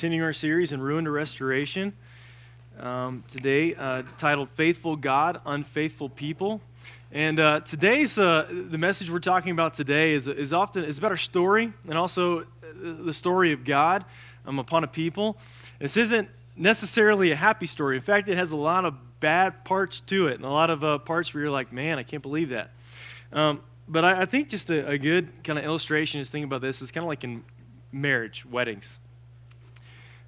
continuing our series in Ruin to Restoration. Today, titled Faithful God, Unfaithful People. And today's, the message we're talking about today is about our story and also the story of God upon a people. This isn't necessarily a happy story. In fact, it has a lot of bad parts to it and a lot of parts where you're like, man, I can't believe that. But I think just a good kind of illustration is thinking about this is kind of like in marriage, weddings.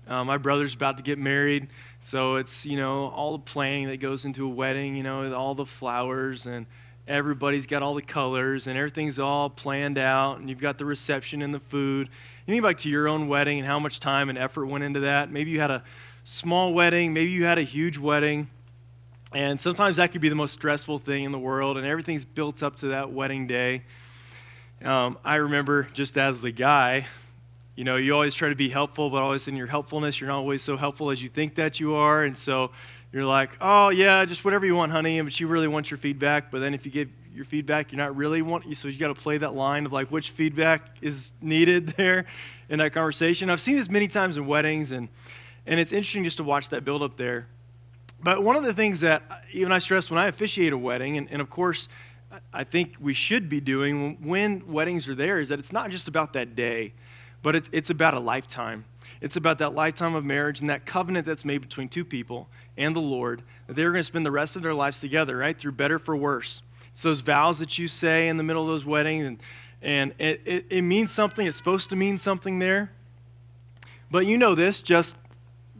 My brother's about to get married, so it's, all the planning that goes into a wedding, all the flowers, and everybody's got all the colors, and everything's all planned out, and you've got the reception and the food. You think back to your own wedding and how much time and effort went into that. Maybe you had a small wedding, maybe you had a huge wedding, and sometimes that could be the most stressful thing in the world, and everything's built up to that wedding day. I remember just as the guy, you always try to be helpful, but always in your helpfulness, you're not always so helpful as you think that you are. And so you're like, oh, yeah, just whatever you want, honey. But she really wants your feedback. But then if you give your feedback, you're not really wanting, so you got to play that line of like which feedback is needed there in that conversation. I've seen this many times in weddings, and it's interesting just to watch that build up there. But one of the things that even I stress when I officiate a wedding, and of course, I think we should be doing when weddings are there, is that it's not just about that day. But it's about a lifetime. It's about that lifetime of marriage and that covenant that's made between two people and the Lord, that they're going to spend the rest of their lives together, right, through better for worse. It's those vows that you say in the middle of those weddings, and it means something. It's supposed to mean something there. But you know this, just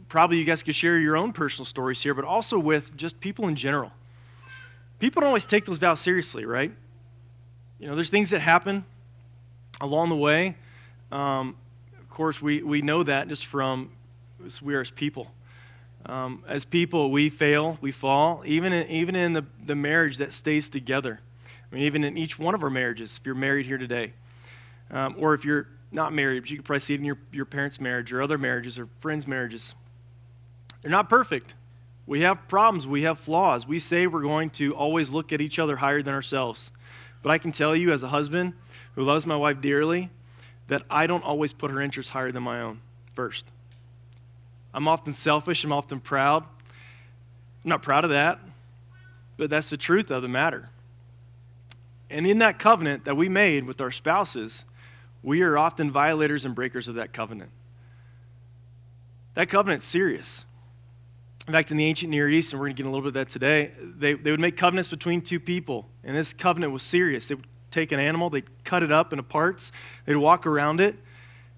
probably you guys could share your own personal stories here, but also with just people in general. People don't always take those vows seriously, right? There's things that happen along the way. Of course, we know that just from we are as people. As people, we fail, we fall, even in the marriage that stays together. I mean, even in each one of our marriages, if you're married here today, or if you're not married, but you can probably see it in your parents' marriage or other marriages or friends' marriages. They're not perfect. We have problems. We have flaws. We say we're going to always look at each other higher than ourselves. But I can tell you as a husband who loves my wife dearly, that I don't always put her interests higher than my own first. I'm often selfish. I'm often proud. I'm not proud of that, but that's the truth of the matter. And in that covenant that we made with our spouses, we are often violators and breakers of that covenant. That covenant's serious. In fact, in the ancient Near East, and we're going to get a little bit of that today, they would make covenants between two people, and this covenant was serious. They would take an animal, they'd cut it up into parts, they'd walk around it,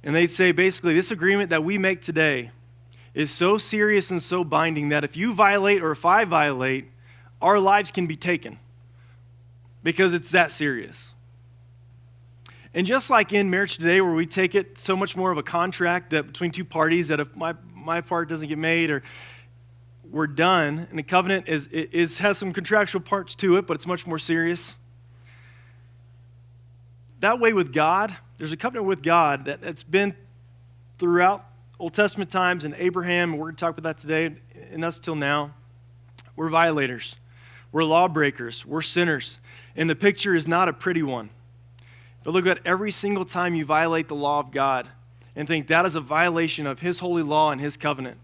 and they'd say, basically, this agreement that we make today is so serious and so binding that if you violate or if I violate, our lives can be taken because it's that serious. And just like in marriage today, where we take it so much more of a contract that between two parties, that if my part doesn't get made or we're done, and the covenant has some contractual parts to it, but it's much more serious. That way with God, there's a covenant with God that's been throughout Old Testament times and Abraham, and we're going to talk about that today, and us till now. We're violators. We're lawbreakers. We're sinners. And the picture is not a pretty one. If you look at every single time you violate the law of God and think that is a violation of His holy law and His covenant,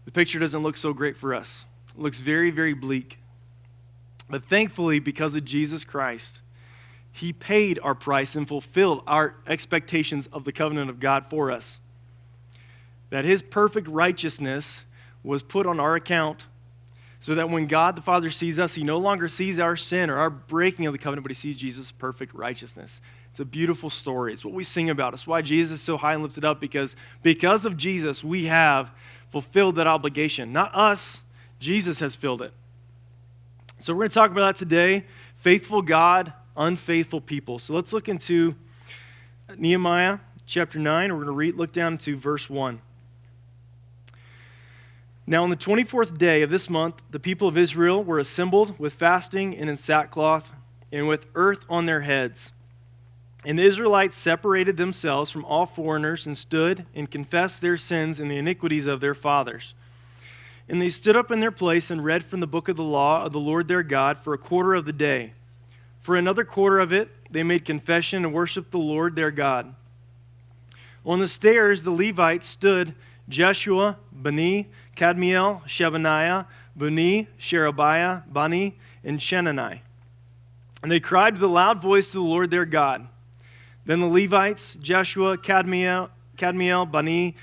the picture doesn't look so great for us. It looks very, very bleak. But thankfully, because of Jesus Christ, He paid our price and fulfilled our expectations of the covenant of God for us. That His perfect righteousness was put on our account so that when God the Father sees us, He no longer sees our sin or our breaking of the covenant, but He sees Jesus' perfect righteousness. It's a beautiful story. It's what we sing about. It's why Jesus is so high and lifted up, because of Jesus, we have fulfilled that obligation. Not us. Jesus has filled it. So we're going to talk about that today. Faithful God, unfaithful people. So let's look into Nehemiah chapter 9. We're going to look down to verse 1. Now on the 24th day of this month, the people of Israel were assembled with fasting and in sackcloth and with earth on their heads. And the Israelites separated themselves from all foreigners and stood and confessed their sins and the iniquities of their fathers. And they stood up in their place and read from the book of the law of the Lord their God for a quarter of the day. For another quarter of it, they made confession and worshiped the Lord their God. On the stairs, the Levites stood Jeshua, Bani, Kadmiel, Shebaniah, Buni, Sherebiah, Bani, and Shenani. And they cried with a loud voice to the Lord their God. Then the Levites, Jeshua, Kadmiel, Bani,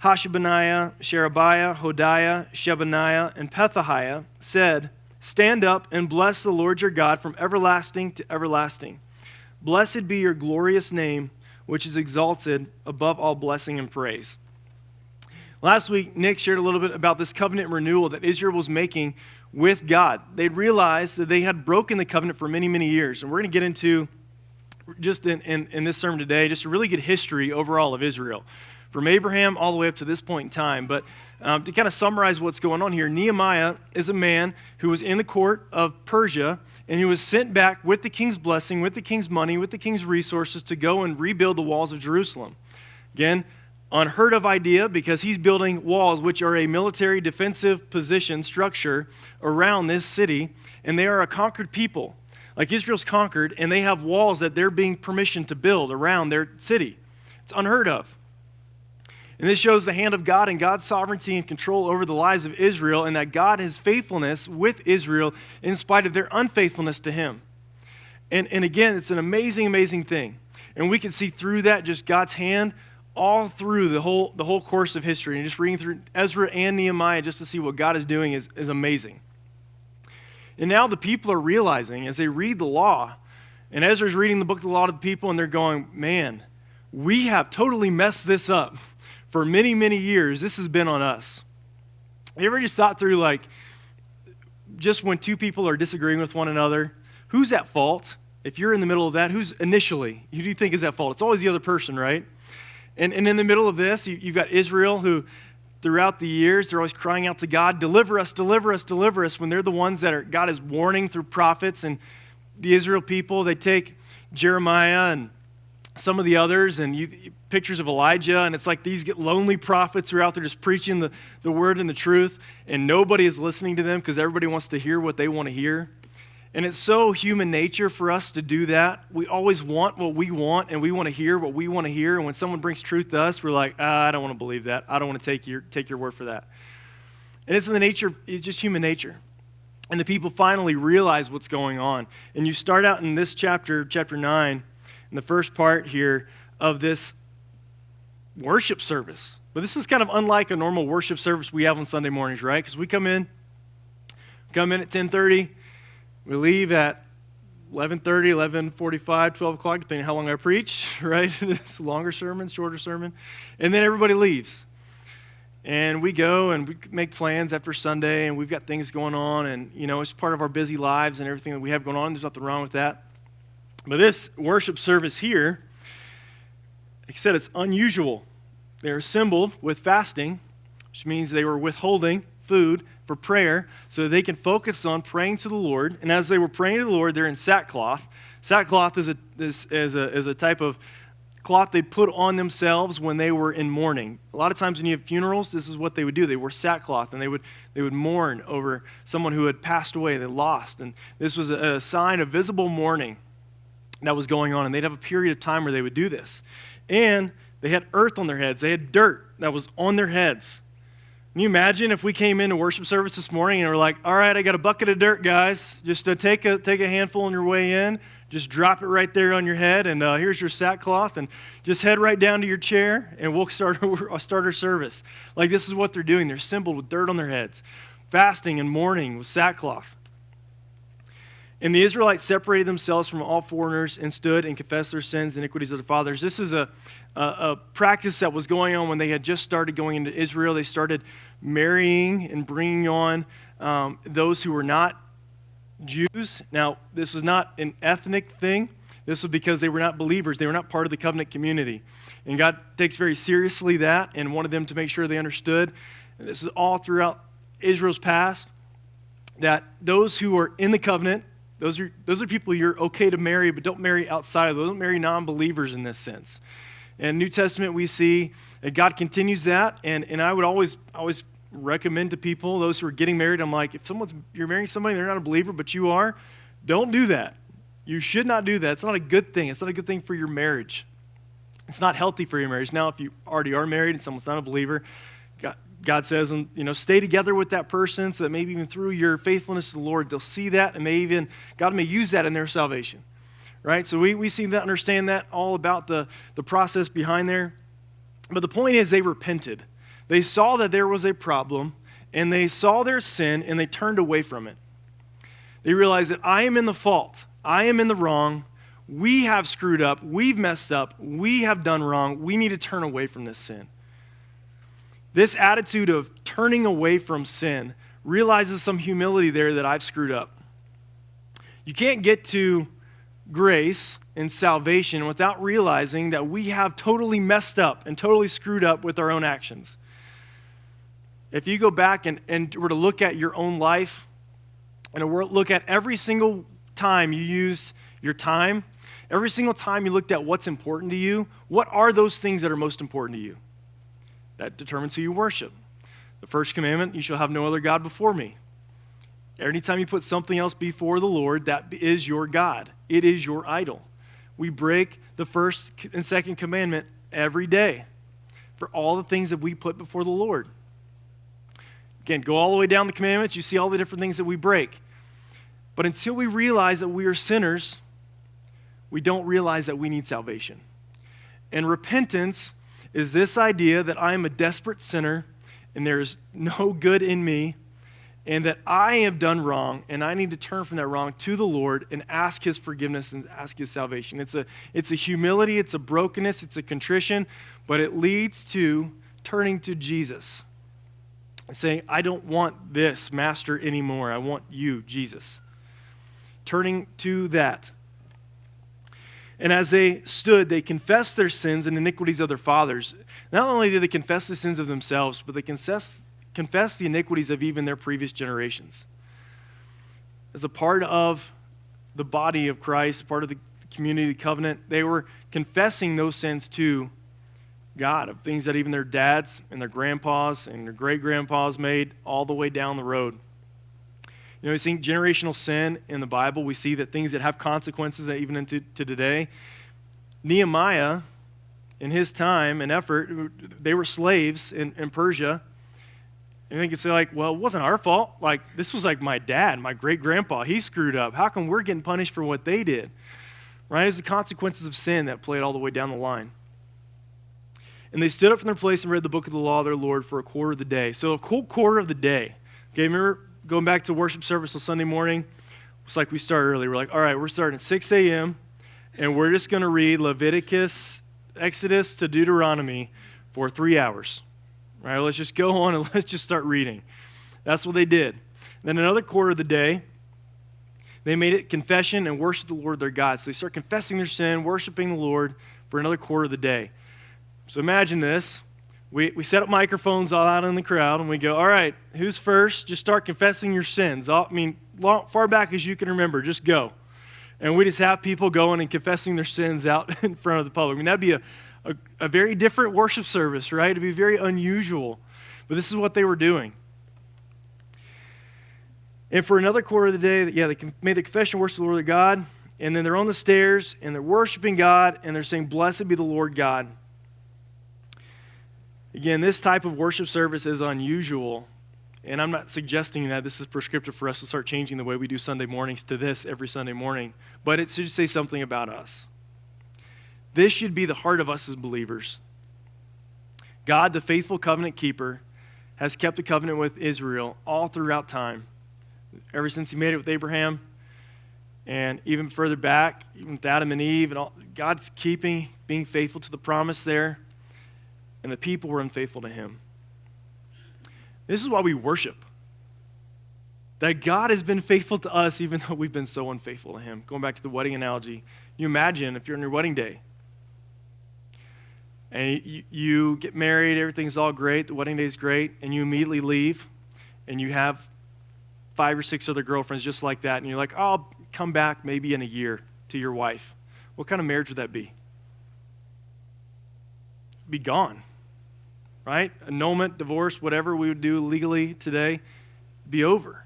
Hashabaniah, Sherebiah, Hodiah, Shebaniah, and Pethahiah said, Stand up and bless the Lord your God from everlasting to everlasting. Blessed be your glorious name, which is exalted above all blessing and praise. Last week, Nick shared a little bit about this covenant renewal that Israel was making with God. They'd realized that they had broken the covenant for many, many years. And we're going to get into, just in this sermon today, just a really good history overall of Israel, from Abraham all the way up to this point in time. But to kind of summarize what's going on here, Nehemiah is a man who was in the court of Persia, and he was sent back with the king's blessing, with the king's money, with the king's resources to go and rebuild the walls of Jerusalem. Again, unheard of idea, because he's building walls, which are a military defensive position structure around this city, and they are a conquered people. Like Israel's conquered, and they have walls that they're being permission to build around their city. It's unheard of. And this shows the hand of God and God's sovereignty and control over the lives of Israel, and that God has faithfulness with Israel in spite of their unfaithfulness to him. And again, it's an amazing, amazing thing. And we can see through that just God's hand all through the whole course of history. And just reading through Ezra and Nehemiah just to see what God is doing is amazing. And now the people are realizing as they read the law, and Ezra's reading the book of the law to the people, and they're going, man, we have totally messed this up. For many, many years, this has been on us. You ever just thought through, like, just when two people are disagreeing with one another, who's at fault? If you're in the middle of that, who do you think is at fault? It's always the other person, right? And in the middle of this, you've got Israel who, throughout the years, they're always crying out to God, deliver us, deliver us, deliver us, when they're the ones that God is warning through prophets. And the Israel people, they take Jeremiah and some of the others and pictures of Elijah, and it's like these lonely prophets who are out there just preaching the word and the truth, and nobody is listening to them because everybody wants to hear what they want to hear. And it's so human nature for us to do that. We always want what we want, and we want to hear what we want to hear. And when someone brings truth to us, we're like, I don't want to believe that. I don't want to take your word for that. And it's just human nature. And the people finally realize what's going on. And you start out in this chapter 9, in the first part here of this worship service. But this is kind of unlike a normal worship service we have on Sunday mornings, right? Because we come in at 10:30. We leave at 11:30, 11:45, 12 o'clock, depending on how long I preach, right? It's a longer sermon, shorter sermon. And then everybody leaves. And we go and we make plans after Sunday, and we've got things going on, and, it's part of our busy lives and everything that we have going on. There's nothing wrong with that. But this worship service here, like I said, it's unusual. They're assembled with fasting, which means they were withholding food for prayer so that they can focus on praying to the Lord. And as they were praying to the Lord, they're in sackcloth. Sackcloth is a type of cloth they put on themselves when they were in mourning. A lot of times when you have funerals, this is what they would do. They wore sackcloth, and they would mourn over someone who had passed away, they lost. And this was a sign of visible mourning that was going on, and they'd have a period of time where they would do this. And they had earth on their heads. They had dirt that was on their heads. Can you imagine if we came into worship service this morning and we're like, all right, I got a bucket of dirt, guys. Just take a handful on your way in. Just drop it right there on your head, and here's your sackcloth, and just head right down to your chair, and we'll start our service. Like, this is what they're doing. They're assembled with dirt on their heads, fasting and mourning with sackcloth. And the Israelites separated themselves from all foreigners and stood and confessed their sins and iniquities of their fathers. This is a practice that was going on when they had just started going into Israel. They started marrying and bringing on those who were not Jews. Now, this was not an ethnic thing. This was because they were not believers. They were not part of the covenant community. And God takes very seriously that and wanted them to make sure they understood. And this is all throughout Israel's past, that those who are in the covenant, those are people you're okay to marry, but don't marry outside of those. Don't marry non-believers in this sense. In New Testament, we see that God continues that, and I would always recommend to people, those who are getting married, I'm like, if you're marrying somebody, they're not a believer, but you are, don't do that. You should not do that. It's not a good thing. It's not a good thing for your marriage. It's not healthy for your marriage. Now, if you already are married and someone's not a believer, God says, stay together with that person so that maybe even through your faithfulness to the Lord, they'll see that and God may use that in their salvation, right? So we see that, understand that, all about the process behind there. But the point is they repented. They saw that there was a problem and they saw their sin and they turned away from it. They realized that I am in the fault. I am in the wrong. We have screwed up. We've messed up. We have done wrong. We need to turn away from this sin. This attitude of turning away from sin realizes some humility there that I've screwed up. You can't get to grace and salvation without realizing that we have totally messed up and totally screwed up with our own actions. If you go back and were to look at your own life and look at every single time you use your time, every single time you looked at what's important to you, what are those things that are most important to you? That determines who you worship. The first commandment, you shall have no other God before me. Anytime you put something else before the Lord, that is your God. It is your idol. We break the first and second commandment every day for all the things that we put before the Lord. Again, go all the way down the commandments, you see all the different things that we break. But until we realize that we are sinners, we don't realize that we need salvation. And repentance is this idea that I am a desperate sinner and there is no good in me and that I have done wrong and I need to turn from that wrong to the Lord and ask His forgiveness and ask His salvation. It's a humility, it's a brokenness, it's a contrition, but it leads to turning to Jesus and saying, I don't want this master anymore. I want you, Jesus. Turning to that. And as they stood, they confessed their sins and iniquities of their fathers. Not only did they confess the sins of themselves, but they confessed the iniquities of even their previous generations. As a part of the body of Christ, part of the community, the covenant, they were confessing those sins to God, of things that even their dads and their grandpas and their great-grandpas made all the way down the road. We see generational sin in the Bible. We see that things that have consequences even into today. Nehemiah, in his time and effort, they were slaves in Persia. And they could say, well, it wasn't our fault. This was my dad, my great-grandpa. He screwed up. How come we're getting punished for what they did? Right? It was the consequences of sin that played all the way down the line. And they stood up from their place and read the book of the law of their Lord for a quarter of the day. So a cool quarter of the day. Okay, remember going back to worship service on Sunday morning, it's like we started early. We're like, all right, we're starting at 6 a.m., and we're just going to read Leviticus, Exodus to Deuteronomy for 3 hours. All right, let's just go on and let's just start reading. That's what they did. Then another quarter of the day, they made it confession and worship the Lord their God. So they start confessing their sin, worshiping the Lord for another quarter of the day. So imagine this. We set up microphones all out in the crowd, and we go, all right, who's first? Just start confessing your sins. Far back as you can remember, just go. And we just have people going and confessing their sins out in front of the public. That'd be a very different worship service, right? It'd be very unusual. But this is what they were doing. And for another quarter of the day, they made the confession, worship the Lord their God, and then they're on the stairs, and they're worshiping God, and they're saying, blessed be the Lord God. Again, this type of worship service is unusual, and I'm not suggesting that this is prescriptive for us to start changing the way we do Sunday mornings to this every Sunday morning, but it should say something about us. This should be the heart of us as believers. God, the faithful covenant keeper, has kept the covenant with Israel all throughout time, ever since He made it with Abraham, and even further back, even with Adam and Eve, and all, God's being faithful to the promise there. And the people were unfaithful to Him. This is why we worship. That God has been faithful to us even though we've been so unfaithful to Him. Going back to the wedding analogy, you imagine if you're on your wedding day and you get married, everything's all great, the wedding day is great, and you immediately leave and you have 5 or 6 other girlfriends just like that, and you're like, I'll come back maybe in a year to your wife. What kind of marriage would that be? Be gone. Right? Annulment, divorce, whatever we would do legally today, be over.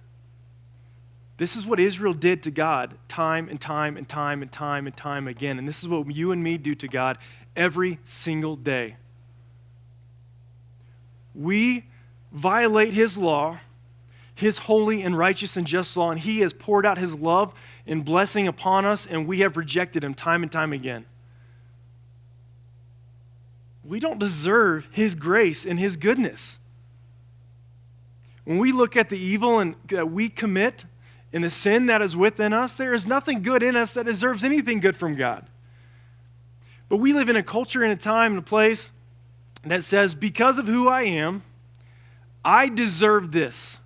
This is what Israel did to God time and time and time and time and time again. And this is what you and me do to God every single day. we violate his law, his holy and righteous and just law, and he has poured out his love and blessing upon us, and we have rejected him time and time again. We don't deserve his grace and his goodness. When we look at the evil and that we commit and the sin that is within us, there is nothing good in us that deserves anything good from God. But we live in a culture and a time and a place that says, because of who I am, I deserve this.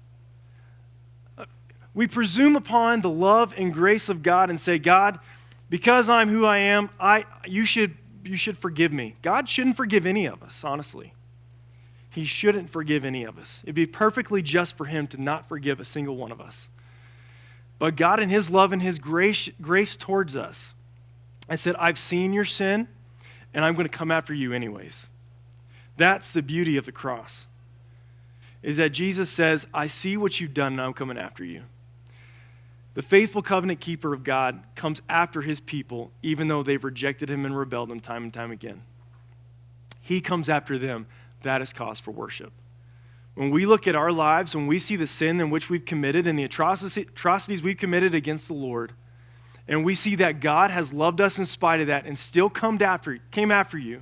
We presume upon the love and grace of God and say, God, because I'm who I am, you should forgive me. God shouldn't forgive any of us, honestly. He shouldn't forgive any of us. It'd be perfectly just for him to not forgive a single one of us. But God, in his love and his grace towards us, I said, I've seen your sin, and I'm going to come after you anyways. That's the beauty of the cross, is that Jesus says, I see what you've done, and I'm coming after you. The faithful covenant keeper of God comes after his people, even though they've rejected him and rebelled him time and time again. He comes after them. That is cause for worship. When we look at our lives, when we see the sin in which we've committed and the atrocities we've committed against the Lord, and we see that God has loved us in spite of that and still came after you,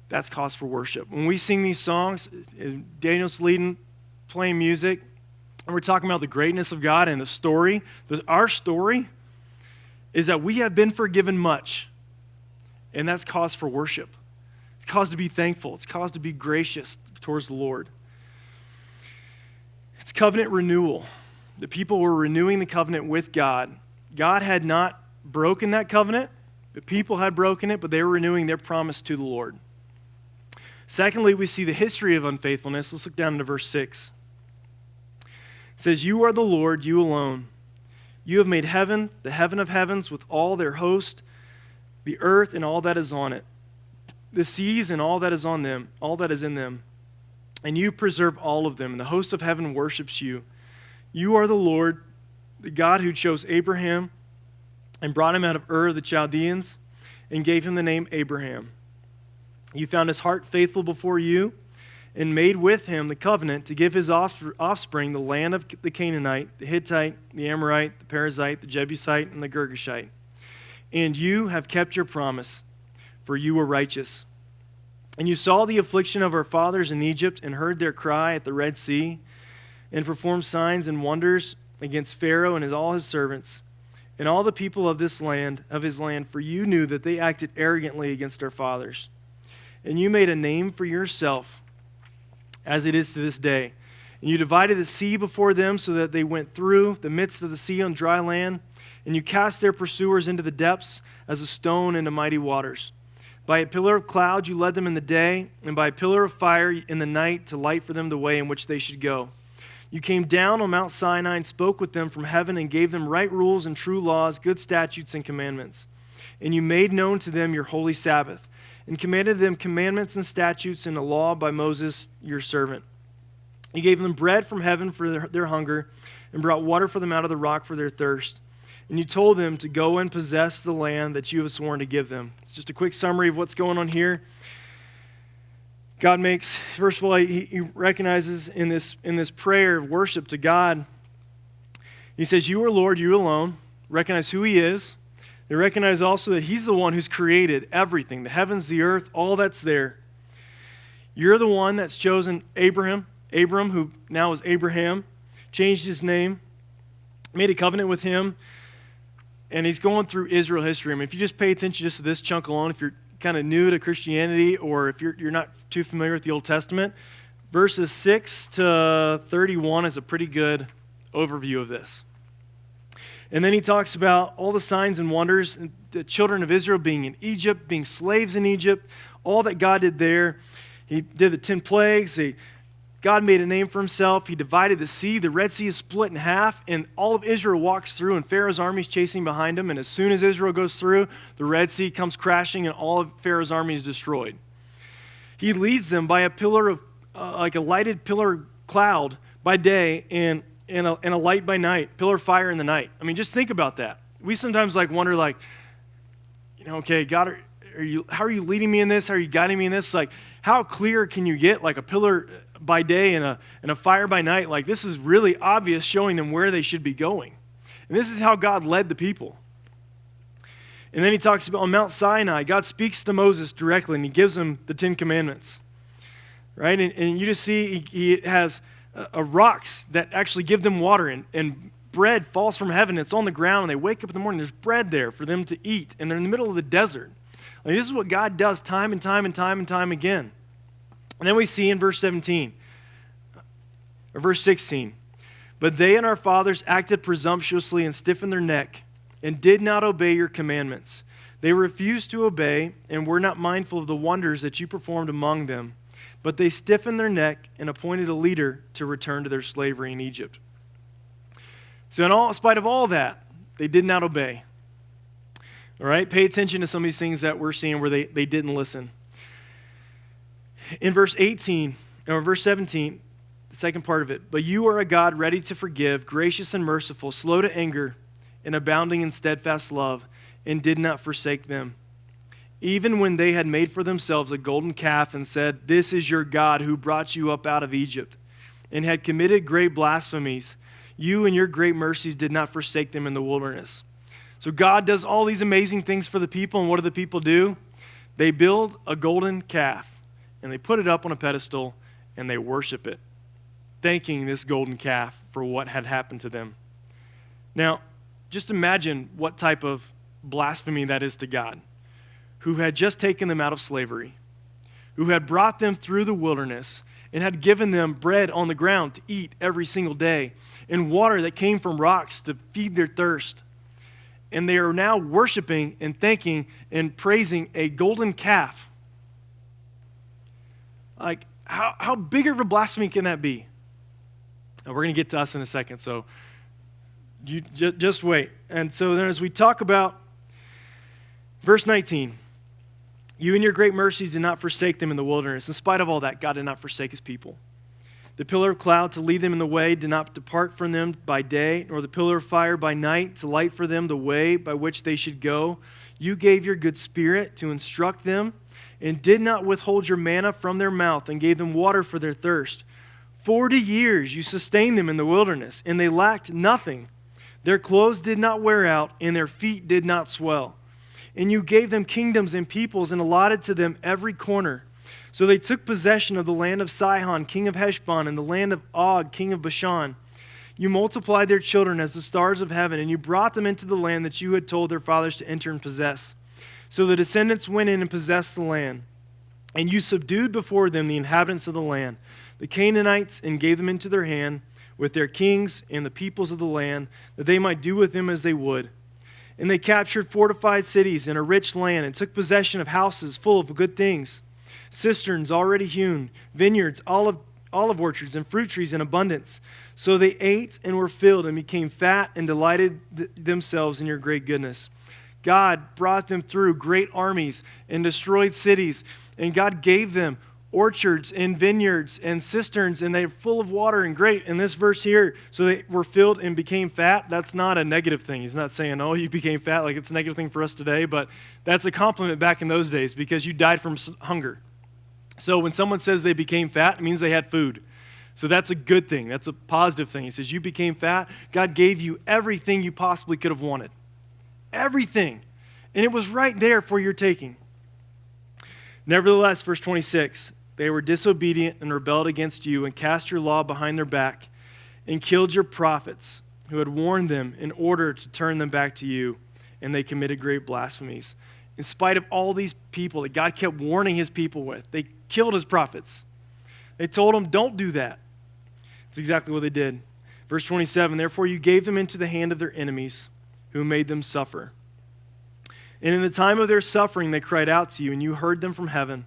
that's cause for worship. When we sing these songs, Daniel's playing music, and we're talking about the greatness of God and the story, our story is that we have been forgiven much, and that's cause for worship. It's cause to be thankful. It's cause to be gracious towards the Lord. It's covenant renewal. The people were renewing the covenant with God. God had not broken that covenant. The people had broken it, but they were renewing their promise to the Lord. Secondly, we see the history of unfaithfulness. Let's look down into verse 6. It says, you are the Lord, you alone. You have made heaven, the heaven of heavens, with all their host, the earth and all that is on it, the seas and all that is on them, all that is in them. And you preserve all of them, and the host of heaven worships you. You are the Lord, the God who chose Abraham and brought him out of Ur of the Chaldeans and gave him the name Abraham. You found his heart faithful before you and made with him the covenant to give his offspring the land of the Canaanite, the Hittite, the Amorite, the Perizzite, the Jebusite, and the Girgashite. And you have kept your promise, for you were righteous. And you saw the affliction of our fathers in Egypt and heard their cry at the Red Sea and performed signs and wonders against Pharaoh and all his servants and all the people of his land, for you knew that they acted arrogantly against our fathers. And you made a name for yourself, as it is to this day. And you divided the sea before them so that they went through the midst of the sea on dry land, and you cast their pursuers into the depths as a stone into mighty waters. By a pillar of cloud you led them in the day, and by a pillar of fire in the night to light for them the way in which they should go. You came down on Mount Sinai and spoke with them from heaven and gave them right rules and true laws, good statutes and commandments. And you made known to them your holy Sabbath, and commanded them commandments and statutes and a law by Moses your servant. You gave them bread from heaven for their hunger, and brought water for them out of the rock for their thirst. And you told them to go and possess the land that you have sworn to give them. It's just a quick summary of what's going on here. God makes, first of all, he recognizes in this prayer of worship to God, he says, you are Lord, you alone. Recognize who he is. They recognize also that he's the one who's created everything, the heavens, the earth, all that's there. You're the one that's chosen Abram, who now is Abraham, changed his name, made a covenant with him, and he's going through Israel history. I mean, if you just pay attention just to this chunk alone, if you're kind of new to Christianity or if you're not too familiar with the Old Testament, verses 6 to 31 is a pretty good overview of this. And then he talks about all the signs and wonders, the children of Israel being in Egypt, being slaves in Egypt, all that God did there. He did the 10 plagues. God made a name for himself. He divided the sea. The Red Sea is split in half, and all of Israel walks through, and Pharaoh's army is chasing behind him. And as soon as Israel goes through, the Red Sea comes crashing, and all of Pharaoh's army is destroyed. He leads them by a pillar of, like a lighted pillar of cloud by day, and a light by night, pillar of fire in the night. I mean, just think about that. We sometimes wonder, okay, God, how are you leading me in this? How are you guiding me in this? Like, how clear can you get, like a pillar by day and a fire by night? Like, this is really obvious, showing them where they should be going. And this is how God led the people. And then he talks about on Mount Sinai, God speaks to Moses directly, and he gives him the 10 Commandments. Right? And you just see he has rocks that actually give them water, and bread falls from heaven. It's on the ground, and they wake up in the morning. There's bread there for them to eat, and they're in the middle of the desert. Like, this is what God does time and time and time and time again. And then we see in verse 16, but they and our fathers acted presumptuously and stiffened their neck and did not obey your commandments. They refused to obey and were not mindful of the wonders that you performed among them, but they stiffened their neck and appointed a leader to return to their slavery in Egypt. So in spite of all that, they did not obey. All right, pay attention to some of these things that we're seeing where they didn't listen. In verse 17, the second part of it, but you are a God ready to forgive, gracious and merciful, slow to anger, and abounding in steadfast love, and did not forsake them. Even when they had made for themselves a golden calf and said, this is your God who brought you up out of Egypt, and had committed great blasphemies, you and your great mercies did not forsake them in the wilderness. So God does all these amazing things for the people, and what do the people do? They build a golden calf, and they put it up on a pedestal, and they worship it, thanking this golden calf for what had happened to them. Now, just imagine what type of blasphemy that is to God, who had just taken them out of slavery, who had brought them through the wilderness, and had given them bread on the ground to eat every single day, and water that came from rocks to feed their thirst. And they are now worshiping and thanking and praising a golden calf. Like, how big of a blasphemy can that be? And we're going to get to us in a second, so you just wait. And so then as we talk about verse 19, you and your great mercies did not forsake them in the wilderness. In spite of all that, God did not forsake his people. The pillar of cloud to lead them in the way did not depart from them by day, nor the pillar of fire by night to light for them the way by which they should go. You gave your good spirit to instruct them, and did not withhold your manna from their mouth, and gave them water for their thirst. 40 years you sustained them in the wilderness, and they lacked nothing. Their clothes did not wear out, and their feet did not swell. And you gave them kingdoms and peoples, and allotted to them every corner. So they took possession of the land of Sihon, king of Heshbon, and the land of Og, king of Bashan. You multiplied their children as the stars of heaven, and you brought them into the land that you had told their fathers to enter and possess. So the descendants went in and possessed the land. And you subdued before them the inhabitants of the land, the Canaanites, and gave them into their hand with their kings and the peoples of the land, that they might do with them as they would. And they captured fortified cities and a rich land, and took possession of houses full of good things, cisterns already hewn, vineyards, olive orchards, and fruit trees in abundance. So they ate and were filled and became fat and delighted themselves in your great goodness. God brought them through great armies and destroyed cities, and God gave them orchards and vineyards and cisterns, and they're full of water and great. In this verse here, so they were filled and became fat. That's not a negative thing. He's not saying, oh, you became fat, like it's a negative thing for us today, but that's a compliment back in those days because you died from hunger. So when someone says they became fat, it means they had food. So that's a good thing. That's a positive thing. He says, you became fat. God gave you everything you possibly could have wanted. Everything. And it was right there for your taking. Nevertheless, verse 26, they were disobedient and rebelled against you and cast your law behind their back and killed your prophets who had warned them in order to turn them back to you, and they committed great blasphemies. In spite of all these people that God kept warning his people with, they killed his prophets. They told them, don't do that. That's exactly what they did. Verse 27, therefore you gave them into the hand of their enemies who made them suffer. And in the time of their suffering they cried out to you, and you heard them from heaven.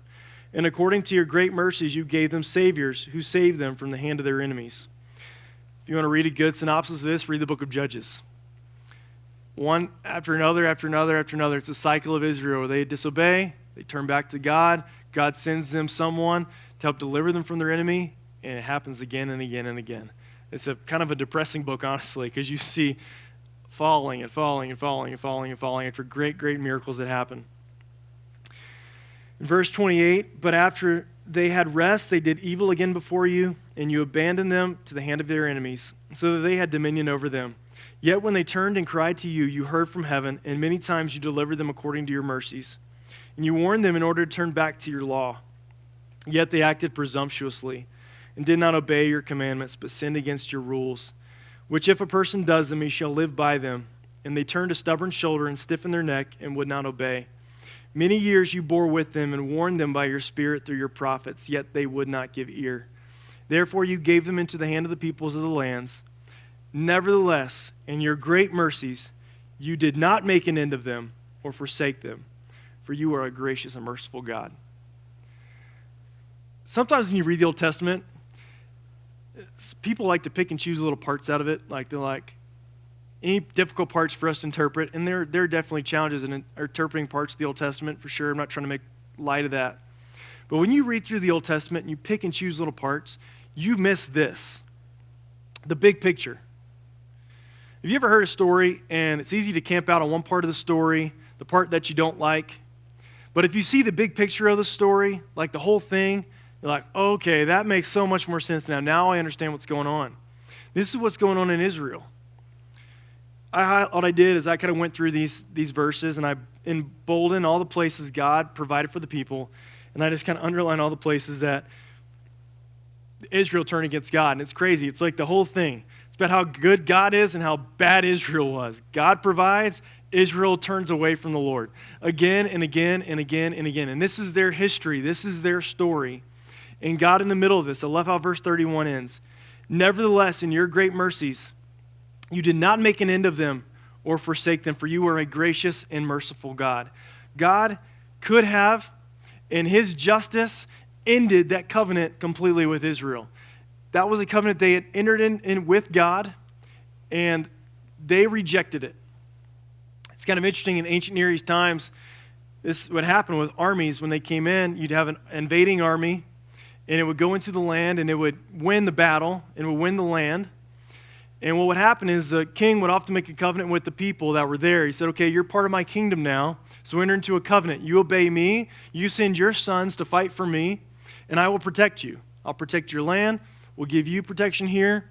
And according to your great mercies you gave them saviors who saved them from the hand of their enemies. If you want to read a good synopsis of this, read the book of Judges. One after another, after another, after another. It's a cycle of Israel where they disobey, they turn back to God, God sends them someone to help deliver them from their enemy, and it happens again and again and again. It's a kind of a depressing book, honestly, because you see falling and falling and falling and falling and falling after great, great miracles that happen. In verse 28, but after they had rest, they did evil again before you, and you abandoned them to the hand of their enemies, so that they had dominion over them. Yet when they turned and cried to you, you heard from heaven, and many times you delivered them according to your mercies. And you warned them in order to turn back to your law. Yet they acted presumptuously, and did not obey your commandments, but sinned against your rules, which if a person does them, he shall live by them. And they turned a stubborn shoulder and stiffened their neck, and would not obey. Many years you bore with them and warned them by your Spirit through your prophets, yet they would not give ear. Therefore you gave them into the hand of the peoples of the lands. Nevertheless, in your great mercies, you did not make an end of them or forsake them, for you are a gracious and merciful God. Sometimes when you read the Old Testament, people like to pick and choose little parts out of it. Like they're like, any difficult parts for us to interpret, and there are definitely challenges in interpreting parts of the Old Testament, for sure. I'm not trying to make light of that. But when you read through the Old Testament and you pick and choose little parts, you miss this, the big picture. Have you ever heard a story, and it's easy to camp out on one part of the story, the part that you don't like? But if you see the big picture of the story, like the whole thing, you're like, okay, that makes so much more sense now. Now I understand what's going on. This is what's going on in Israel. What I did is I kind of went through these verses, and I emboldened all the places God provided for the people, and I just kind of underlined all the places that Israel turned against God. And it's crazy. It's like the whole thing. It's about how good God is and how bad Israel was. God provides, Israel turns away from the Lord again and again and again and again. And this is their history. This is their story. And God in the middle of this, I love how verse 31 ends. Nevertheless, in your great mercies, you did not make an end of them or forsake them, for you are a gracious and merciful God. God could have, in his justice, ended that covenant completely with Israel. That was a covenant they had entered in with God, and they rejected it. It's kind of interesting in ancient Near East times, this would happen with armies when they came in. You'd have an invading army, and it would go into the land, and it would win the battle, and it would win the land. And what would happen is the king would often make a covenant with the people that were there. He said, okay, you're part of my kingdom now, so enter into a covenant. You obey me, you send your sons to fight for me, and I will protect you. I'll protect your land, we'll give you protection here,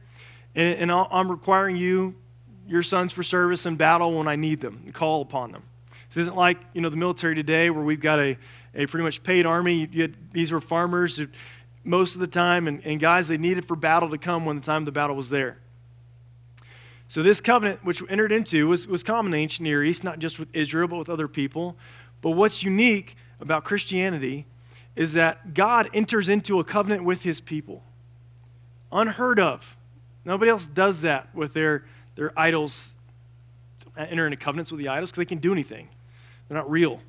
and I'm requiring you, your sons, for service in battle when I need them and call upon them. This isn't like, the military today where we've got a pretty much paid army. These were farmers who, most of the time, and guys they needed for battle to come when the time the battle was there. So this covenant, which we entered into, was common in ancient Near East, not just with Israel, but with other people. But what's unique about Christianity is that God enters into a covenant with his people. Unheard of. Nobody else does that with their idols, enter into covenants with the idols, because they can do anything. They're not real.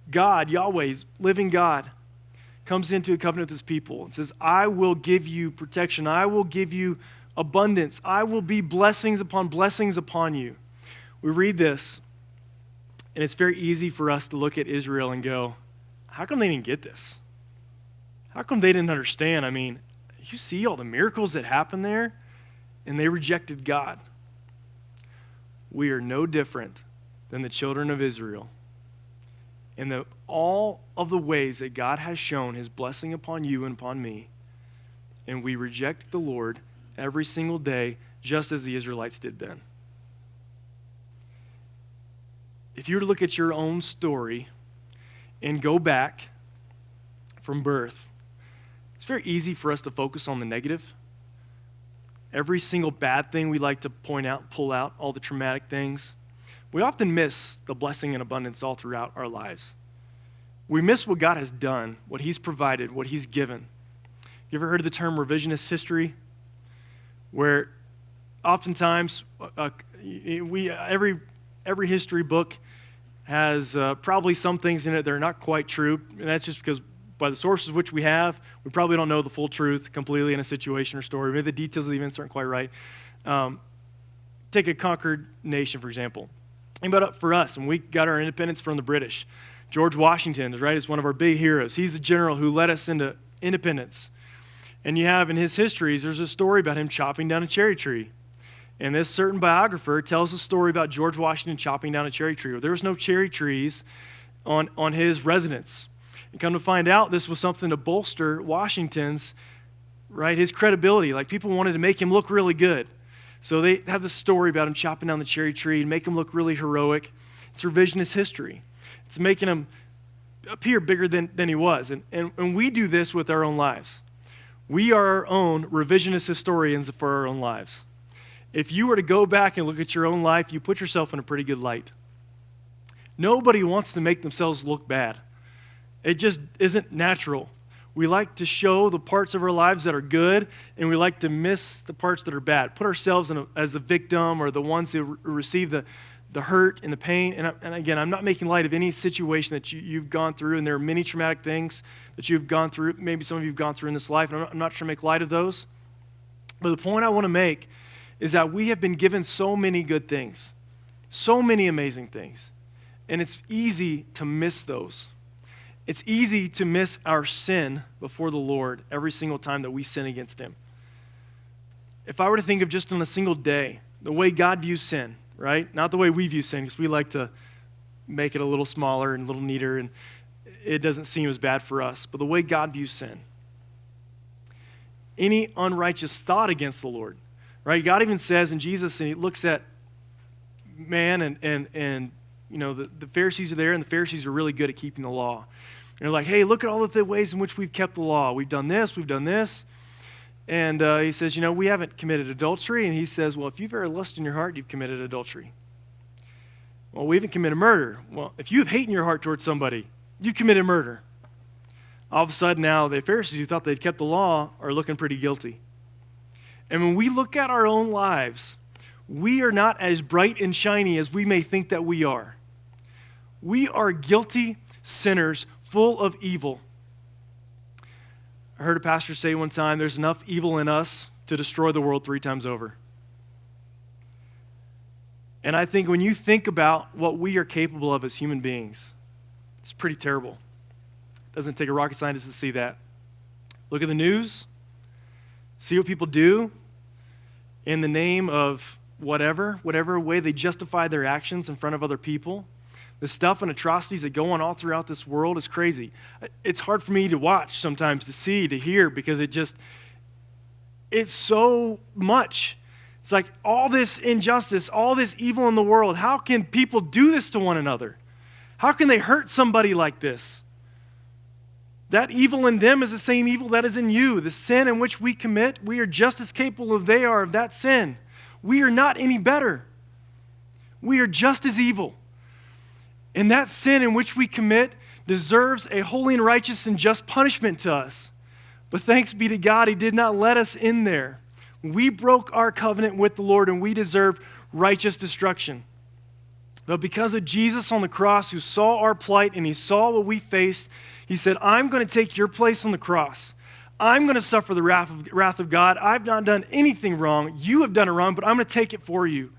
God, Yahweh's living God, comes into a covenant with his people and says, I will give you protection. I will give you abundance. I will be blessings upon you. We read this, and it's very easy for us to look at Israel and go, how come they didn't get this? How come they didn't understand? I mean, you see all the miracles that happened there, and they rejected God. We are no different than the children of Israel. In all of the ways that God has shown his blessing upon you and upon me, and we reject the Lord every single day, just as the Israelites did then. If you were to look at your own story and go back from birth, it's very easy for us to focus on the negative. Every single bad thing we like to point out, pull out, all the traumatic things. We often miss the blessing and abundance all throughout our lives. We miss what God has done, what he's provided, what he's given. You ever heard of the term revisionist history? Where oftentimes every history book has probably some things in it that are not quite true, and that's just because by the sources which we have, we probably don't know the full truth completely in a situation or story. Maybe the details of the events aren't quite right. Take a conquered nation, for example. Think about it for us, when we got our independence from the British. George Washington, right, is one of our big heroes. He's the general who led us into independence. And you have in his histories, there's a story about him chopping down a cherry tree. And this certain biographer tells a story about George Washington chopping down a cherry tree. There was no cherry trees on his residence. And come to find out, this was something to bolster Washington's, right, his credibility. Like, people wanted to make him look really good. So they have this story about him chopping down the cherry tree and make him look really heroic. It's revisionist history. It's making him appear bigger than he was. And we do this with our own lives. We are our own revisionist historians for our own lives. If you were to go back and look at your own life, you put yourself in a pretty good light. Nobody wants to make themselves look bad. It just isn't natural. We like to show the parts of our lives that are good, and we like to miss the parts that are bad. Put ourselves as the victim or the ones who receive the hurt and the pain. And again, I'm not making light of any situation that you've gone through, and there are many traumatic things that you've gone through. Maybe some of you have gone through in this life, and I'm not trying to make light of those. But the point I want to make is that we have been given so many good things, so many amazing things, and it's easy to miss those. It's easy to miss our sin before the Lord every single time that we sin against Him. If I were to think of just on a single day, the way God views sin, right? Not the way we view sin, because we like to make it a little smaller and a little neater, and it doesn't seem as bad for us. But the way God views sin, any unrighteous thought against the Lord, right? God even says in Jesus, and He looks at man and you know, the Pharisees are there, and the Pharisees are really good at keeping the law. And they're like, hey, look at all the ways in which we've kept the law. We've done this, we've done this. And He says, you know, we haven't committed adultery. And He says, well, if you've ever lust in your heart, you've committed adultery. Well, we haven't committed murder. Well, if you have hate in your heart towards somebody, you committed murder. All of a sudden now, the Pharisees who thought they'd kept the law are looking pretty guilty. And when we look at our own lives, we are not as bright and shiny as we may think that we are. We are guilty sinners full of evil. I heard a pastor say one time, there's enough evil in us to destroy the world 3 times over. And I think when you think about what we are capable of as human beings, it's pretty terrible. It doesn't take a rocket scientist to see that. Look at the news. See what people do in the name of whatever way they justify their actions in front of other people. The stuff and atrocities that go on all throughout this world is crazy. It's hard for me to watch sometimes, to see, to hear, because it's so much. It's like all this injustice, all this evil in the world. How can people do this to one another? How can they hurt somebody like this? That evil in them is the same evil that is in you. The sin in which we commit, we are just as capable as they are of that sin. We are not any better. We are just as evil. And that sin in which we commit deserves a holy and righteous and just punishment to us. But thanks be to God, He did not let us in there. We broke our covenant with the Lord, and we deserved righteous destruction. But because of Jesus on the cross, who saw our plight and He saw what we faced, He said, I'm going to take your place on the cross. I'm going to suffer the wrath of God. I've not done anything wrong. You have done it wrong, but I'm going to take it for you.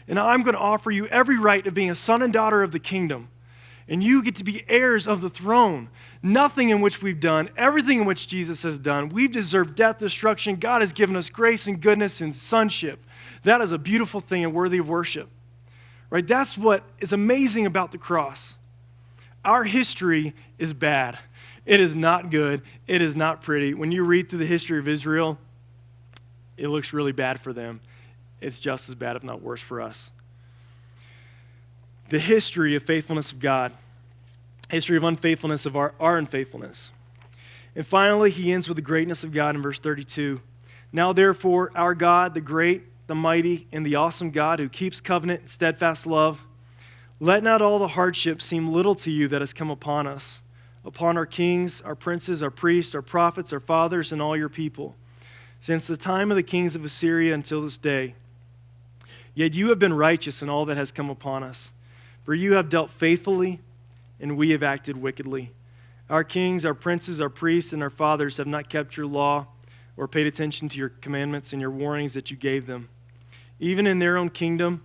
And I'm going to offer you every right of being a son and daughter of the kingdom. And you get to be heirs of the throne. Nothing in which we've done, everything in which Jesus has done, we've deserved death, destruction. God has given us grace and goodness and sonship. That is a beautiful thing and worthy of worship. Right? That's what is amazing about the cross. Our history is bad. It is not good. It is not pretty. When you read through the history of Israel, it looks really bad for them. It's just as bad, if not worse, for us. The history of faithfulness of God, history of unfaithfulness of our unfaithfulness. And finally, He ends with the greatness of God in verse 32. Now, therefore, our God, the great, the mighty, and the awesome God who keeps covenant and steadfast love, let not all the hardship seem little to you that has come upon us, upon our kings, our princes, our priests, our prophets, our fathers, and all your people, since the time of the kings of Assyria until this day. Yet you have been righteous in all that has come upon us. For you have dealt faithfully, and we have acted wickedly. Our kings, our princes, our priests, and our fathers have not kept your law or paid attention to your commandments and your warnings that you gave them. Even in their own kingdom,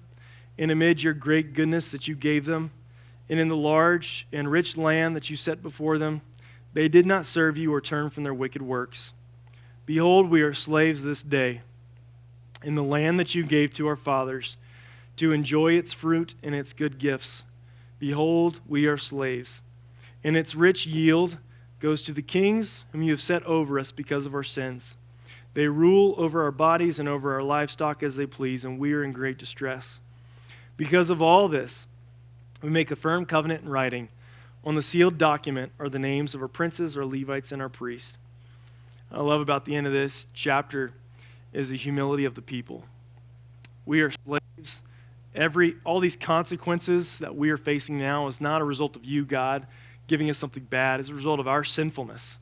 and amid your great goodness that you gave them, and in the large and rich land that you set before them, they did not serve you or turn from their wicked works. Behold, we are slaves this day in the land that you gave to our fathers, to enjoy its fruit and its good gifts. Behold, we are slaves. In its rich yield, goes to the kings whom you have set over us because of our sins. They rule over our bodies and over our livestock as they please, and we are in great distress. Because of all this, we make a firm covenant in writing. On the sealed document are the names of our princes, our Levites, and our priests. What I love about the end of this chapter is the humility of the people. We are slaves. All these consequences that we are facing now is not a result of you, God, giving us something bad. It's a result of our sinfulness.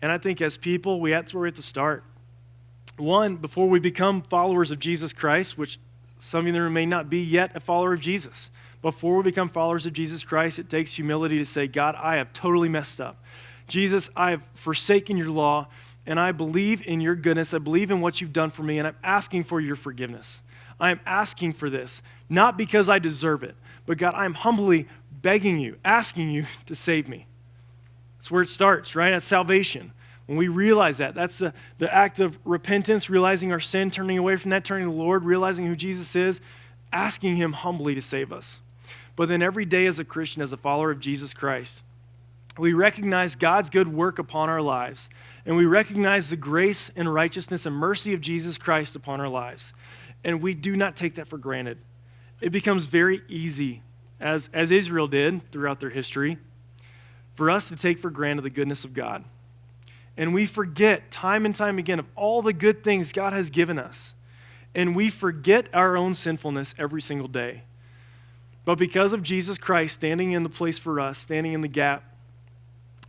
And I think as people, that's where we have to start. One, before we become followers of Jesus Christ, which some of you may not be yet a follower of Jesus. Before we become followers of Jesus Christ, it takes humility to say, God, I have totally messed up. Jesus, I have forsaken your law, and I believe in your goodness. I believe in what you've done for me, and I'm asking for your forgiveness. I am asking for this, not because I deserve it, but God, I'm humbly begging you, asking you to save me. That's where it starts, right? That's salvation. When we realize that, that's the act of repentance, realizing our sin, turning away from that, turning to the Lord, realizing who Jesus is, asking him humbly to save us. But then every day as a Christian, as a follower of Jesus Christ, we recognize God's good work upon our lives, and we recognize the grace and righteousness and mercy of Jesus Christ upon our lives. And we do not take that for granted. It becomes very easy, as Israel did throughout their history, for us to take for granted the goodness of God. And we forget time and time again of all the good things God has given us. And we forget our own sinfulness every single day. But because of Jesus Christ standing in the place for us, standing in the gap,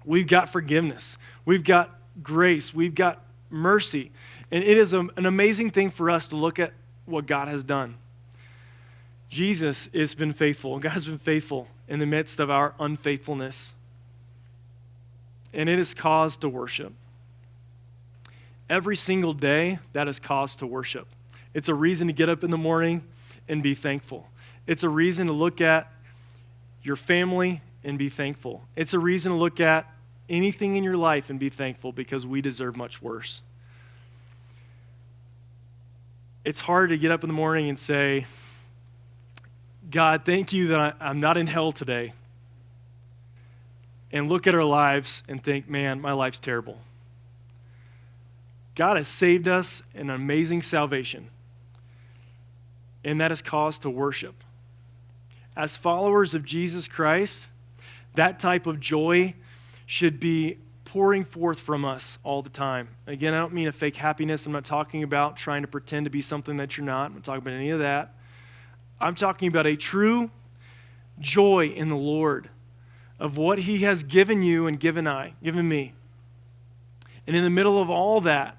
we've got forgiveness. We've got grace. We've got mercy. And it is an amazing thing for us to look at what God has done. Jesus has been faithful. God has been faithful in the midst of our unfaithfulness. And it is cause to worship. Every single day, that is cause to worship. It's a reason to get up in the morning and be thankful. It's a reason to look at your family and be thankful. It's a reason to look at anything in your life and be thankful because we deserve much worse. It's hard to get up in the morning and say, God, thank you that I'm not in hell today. And look at our lives and think, man, my life's terrible. God has saved us an amazing salvation. And that is cause to worship. As followers of Jesus Christ, that type of joy should be pouring forth from us all the time. Again, I don't mean a fake happiness. I'm not talking about trying to pretend to be something that you're not. I'm not talking about any of that. I'm talking about a true joy in the Lord of what he has given you and given me. And in the middle of all that,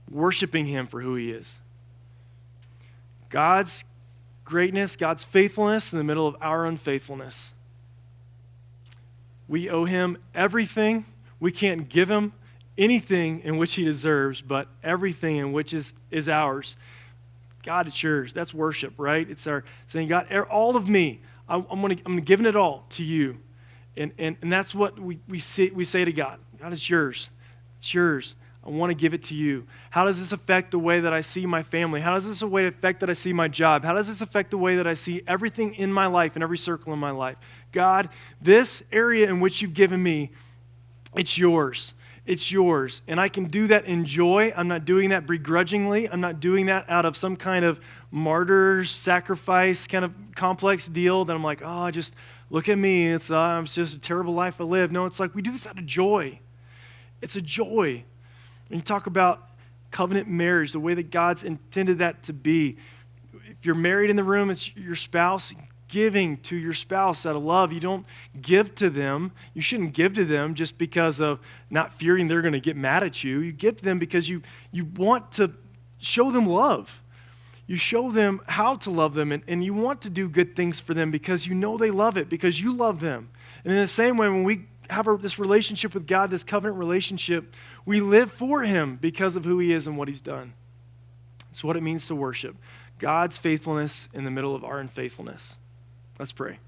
worshiping him for who he is. God's greatness, God's faithfulness in the middle of our unfaithfulness. We owe him everything. We can't give him anything in which he deserves, but everything in which is ours. God, it's yours. That's worship, right? It's our saying, God, all of me, I'm giving it all to you. And that's what we say to God. God, it's yours. It's yours. I want to give it to you. How does this affect the way that I see my family? How does this affect that I see my job? How does this affect the way that I see everything in my life and every circle in my life? God, this area in which you've given me, it's yours. It's yours. And I can do that in joy. I'm not doing that begrudgingly. I'm not doing that out of some kind of martyr sacrifice kind of complex deal that I'm like, oh, just look at me. It's just a terrible life I live. No, it's like we do this out of joy. It's a joy. When you talk about covenant marriage, the way that God's intended that to be, if you're married in the room, it's your spouse, giving to your spouse out of love. You don't give to them. You shouldn't give to them just because of not fearing they're going to get mad at you. You give to them because you want to show them love. You show them how to love them, and you want to do good things for them because you know they love it, because you love them. And in the same way, when we have this relationship with God, this covenant relationship, we live for him because of who he is and what he's done. It's what it means to worship. God's faithfulness in the middle of our unfaithfulness. Let's pray.